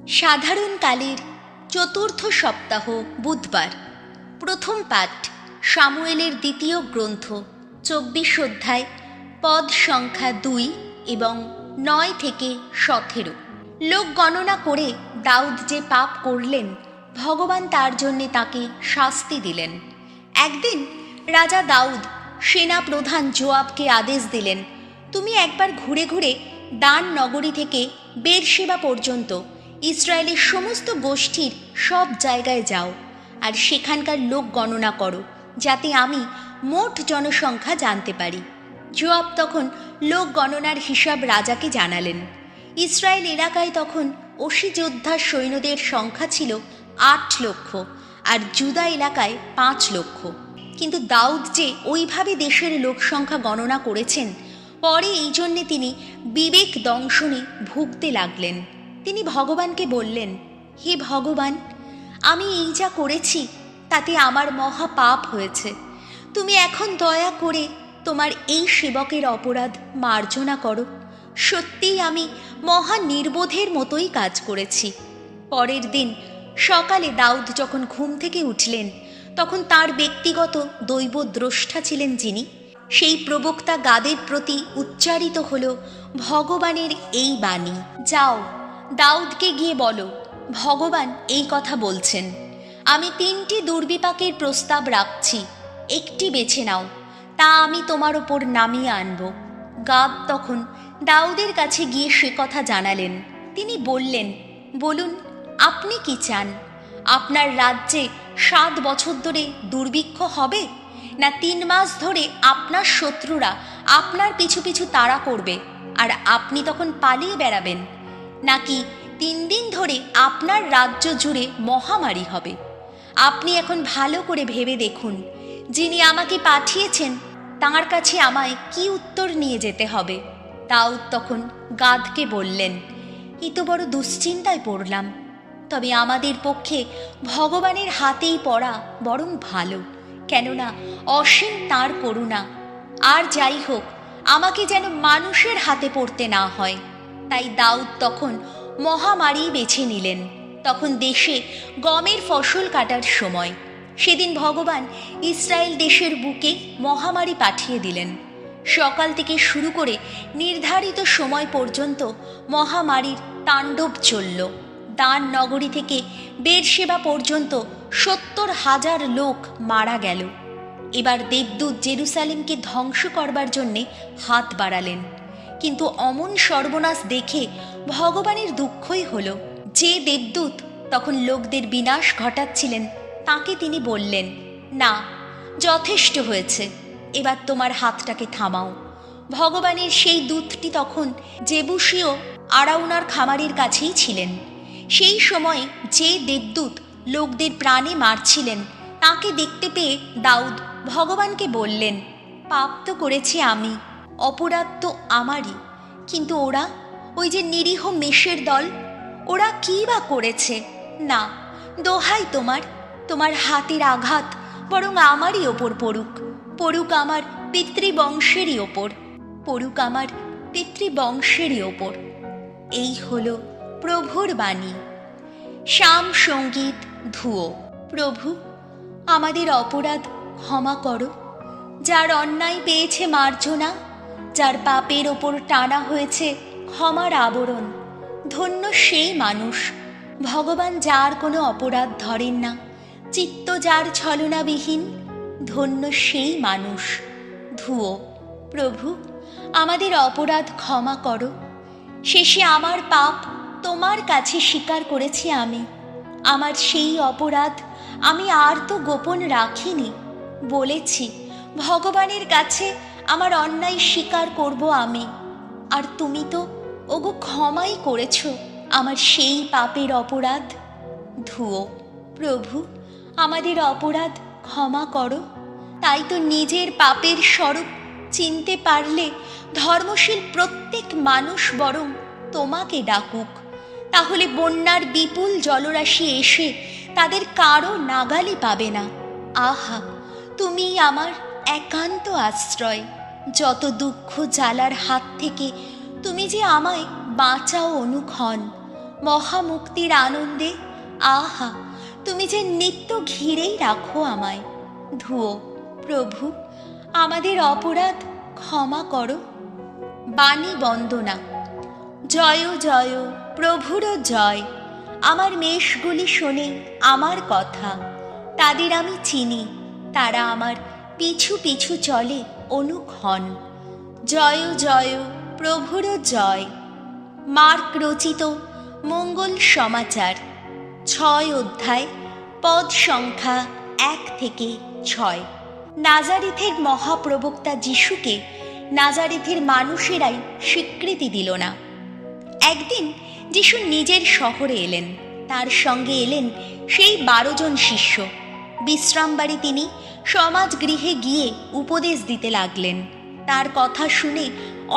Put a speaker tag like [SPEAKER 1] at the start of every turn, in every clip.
[SPEAKER 1] সাধারণকালের চতুর্থ সপ্তাহ বুধবার। প্রথম পাঠ সামুয়েলের দ্বিতীয় গ্রন্থ 24 অধ্যায়, পদ সংখ্যা 2 এবং 9 থেকে 17। লোক গণনা করে দাউদ যে পাপ করলেন, ভগবান তার জন্যে তাকে শাস্তি দিলেন। একদিন রাজা দাউদ সেনা প্রধান যোয়াবকে আদেশ দিলেন, তুমি একবার ঘুরে ঘুরে দান নগরী থেকে বেরশেবা পর্যন্ত ইসরায়েলের সমস্ত গোষ্ঠীর সব জায়গায় যাও, আর সেখানকার লোক গণনা করো, যাতে আমি মোট জনসংখ্যা জানতে পারি। যোয়াব তখন লোক গণনার হিসাব রাজাকে জানালেন। ইসরায়েল এলাকায় তখন অসিযোদ্ধার সৈন্যদের সংখ্যা ছিল 8 লক্ষ, আর জুদা এলাকায় 5 লক্ষ। কিন্তু দাউদ যে ওইভাবে দেশের লোক সংখ্যা গণনা করেছেন, পরে এই জন্যে তিনি বিবেক দংশনে ভুগতে লাগলেন। তিনি ভগবানকে বললেন, হে ভগবান, আমি এই যা করেছি তাতে আমার মহা পাপ হয়েছে। তুমি এখন দয়া করে তোমার এই সেবকের অপরাধ মার্জনা করো। সত্যিই আমি মহা নির্বোধের মতোই কাজ করেছি। পরের দিন সকালে দাউদ যখন ঘুম থেকে উঠলেন, তখন তার ব্যক্তিগত দৈব দ্রষ্টা ছিলেন যিনি, সেই প্রবক্তা গাদের প্রতি উচ্চারিত হল ভগবানের এই বাণী, যাও দাউদকে গিয়ে বলো, ভগবান এই কথা বলছেন, আমি 3টি দুর্বিপাকের প্রস্তাব রাখছি, একটি বেছে নাও, তা আমি তোমার ওপর নামিয়ে আনব। গাদ তখন দাউদের কাছে গিয়ে সে কথা জানালেন। তিনি বললেন, বলুন আপনি কি চান? আপনার রাজ্যে 7 বছর ধরে দুর্ভিক্ষ হবে, না 3 মাস ধরে আপনার শত্রুরা আপনার পিছু পিছু তাড়া করবে আর আপনি তখন পালিয়ে বেড়াবেন, নাকি 3 দিন ধরে আপনার রাজ্য জুড়ে মহামারী হবে? আপনি এখন ভালো করে ভেবে দেখুন, যিনি আমাকে পাঠিয়েছেন তাঁর কাছে আমায় কি উত্তর নিয়ে যেতে হবে। দাউদ তখন গাদকে বললেন, এ তো বড় দুশ্চিন্তায় পড়লাম, তবে আমাদের পক্ষে ভগবানের হাতেই পড়া বরং ভালো, কেননা অসীম তাঁর করুণা। আর যাই হোক, আমাকে যেন মানুষের হাতে পড়তে না হয়। তাই দাউদ তখন মহামারী বেছে নিলেন। তখন দেশে গমের ফসল কাটার সময়। সেদিন ভগবান ইসরায়েল দেশের বুকে মহামারী পাঠিয়ে দিলেন। সকাল থেকে শুরু করে নির্ধারিত সময় পর্যন্ত মহামারীর তাণ্ডব চলল। দান নগরী থেকে বেরশেবা পর্যন্ত 70,000 লোক মারা গেল। এবার দেবদূত জেরুসালেমকে ধ্বংস করবার জন্যে হাত বাড়ালেন, কিন্তু অমন সর্বনাশ দেখে ভগবানের দুঃখই হলো। যে দেবদূত তখন লোকদের বিনাশ ঘটাচ্ছিলেন, তাকে তিনি বললেন, না, যথেষ্ট হয়েছে, এবার তোমার হাতটাকে থামাও। ভগবানের সেই দূতটি তখন জেবুসীয় আরাউনার খামারের কাছেই ছিলেন। সেই সময় যে দেবদূত লোকদের প্রাণে মারছিলেন, তাকে দেখতে পেয়ে দাউদ ভগবানকে বললেন, পাপ তো করেছি আমি, অপরাধ তো আমারই, কিন্তু ওরা, ওই যে নিরীহ মেষের দল, ওরা কী বা করেছে? না, দোহাই তোমার হাতের আঘাত বরং আমারই ওপর পড়ুক, পড়ুক আমার পিতৃবংশেরই ওপর, পড়ুক আমার পিতৃবংশেরই ওপর। এই হলো প্রভুর বাণী। শাম সঙ্গীত ধুয়ো। প্রভু, আমাদের অপরাধ ক্ষমা করো। যার অন্যায় পেয়েছে মার্জনা, যার পাপের ওপর টানা হয়েছে ক্ষমার আবরণ, ধন্য সেই মানুষ। ভগবান যার কোনো অপরাধ ধরেন না, চিত্ত যার ছলনাবিহীন, ধন্য সেই মানুষ। ধুয়ো। প্রভু, আমাদের অপরাধ ক্ষমা করো। শেষে আমার পাপ তোমার কাছে স্বীকার করেছি আমি। আমার সেই অপরাধ আমি আর তো গোপন রাখিনি। বলেছি, ভগবানের কাছে আমার অন্যায় স্বীকার করব আমি, আর তুমি তো ওগো ক্ষমাই করেছ আমার সেই পাপের অপরাধ। ধুয়ো। প্রভু, আমাদের অপরাধ ক্ষমা করো। তাই তো নিজের পাপের স্বরূপ চিনতে পারলে ধর্মশীল প্রত্যেক মানুষ বরং তোমাকে ডাকুক। তাহলে বন্যার বিপুল জলরাশি এসে তাদের কারো নাগালে পাবে না। আহা, তুমি আমার একান্ত আশ্রয়। যত দুঃখ জ্বালার হাত থেকে তুমি যে আমায় বাঁচাও অনুক্ষণ। মহামুক্তির আনন্দে আহা তুমি যে নিত্য ঘিরেই রাখো আমায়। ধুও প্রভু, আমাদের অপরাধ ক্ষমা করো। বাণী বন্দনা। জয় জয় প্রভুর জয়। আমার মেষগুলি শোনে আমার কথা, তাদের আমি চিনি, তারা আমার পিছু পিছু চলে অনুক্ষণ। জয় জয় প্রভুর জয়। মার্ক রচিত মঙ্গল সমাচার 6 অধ্যায়, পদ সংখ্যা 1 থেকে 6। নাজারেথের মহাপ্রবক্তা যিশুকে নাজারেথের মানুষেরাই স্বীকৃতি দিল না। একদিন যিশু নিজের শহরে এলেন, তার সঙ্গে এলেন সেই 12 জন শিষ্য। বিশ্রামবাড়ি তিনি সমাজ গৃহে গিয়ে উপদেশ দিতে লাগলেন। তার কথা শুনে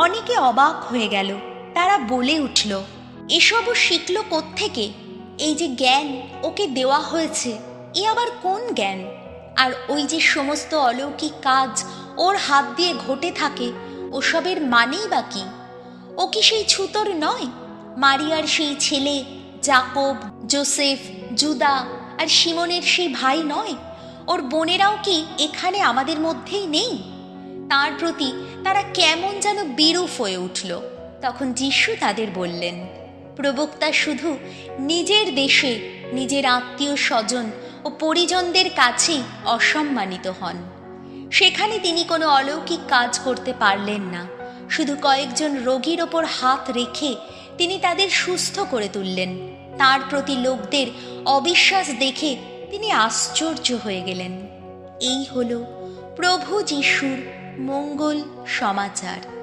[SPEAKER 1] অনেকে অবাক হয়ে গেল। তারা বলে উঠল, এসবও শিখল কোত্থেকে? এই যে জ্ঞান ওকে দেওয়া হয়েছে, এ আবার কোন জ্ঞান? আর ওই যে সমস্ত অলৌকিক কাজ ওর হাত দিয়ে ঘটে থাকে, ওসবের মানেই বা কি? ও কি সেই ছুতোর নয়? মারিয়ার সেই ছেলে যাকব, যোসেফ, জুদা আর শিমনের সেই ভাই নয়? ওর বোনেরাও কি এখানে আমাদের মধ্যেই নেই? তার প্রতি তারা কেমন যেন বিরূপ হয়ে উঠল। তখন যিশু তাদের বললেন, প্রবক্তা শুধু নিজের দেশে, নিজের আত্মীয় স্বজন ও পরিজনদের কাছেই অসম্মানিত হন। সেখানে তিনি কোনো অলৌকিক কাজ করতে পারলেন না। শুধু কয়েকজন রোগীর ওপর হাত রেখে তিনি তাদের সুস্থ করে তুললেন। তার প্রতি লোকদের অবিশ্বাস দেখে তিনি আশ্চর্য হয়ে গেলেন। এই হলো প্রভু যিশুর মঙ্গল সমাচার।